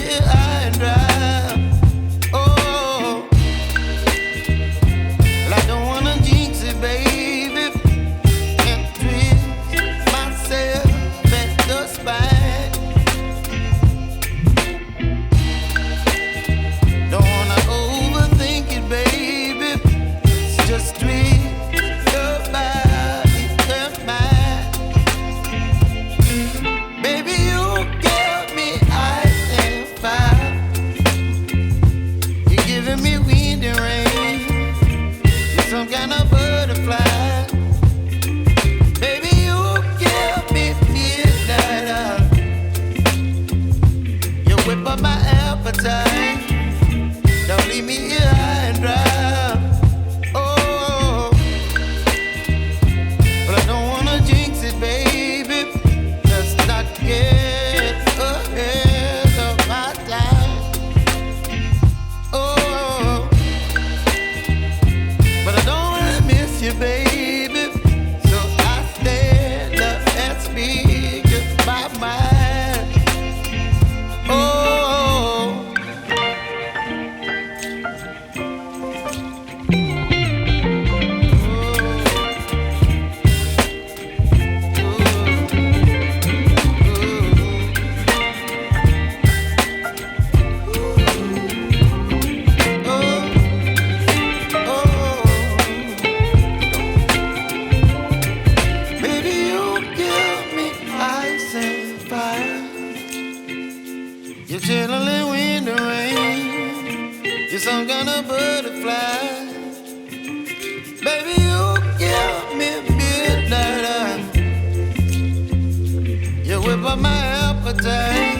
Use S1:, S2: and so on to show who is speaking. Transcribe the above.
S1: here high and dry. Oh, well, I don't wanna jinx it, baby, and twist myself at the spine. Don't wanna overthink it, baby. It's just twist your body and mine. Baby, you give me ice and fire. You're giving me wind and rain. You're some kind of butterfly. Baby, you give me midnight. You whip up my appetite. Don't leave me here high and dry. Oh, but I don't wanna jinx it, baby. Let's not get ahead of my time. Oh, but I don't wanna miss you, baby. So I stand up and speak my mind. Oh. Baby, you give me ice and fire. You're chilling wind and rain. You're some kind of butterfly. Baby, you give me midnight. You whip up my appetite.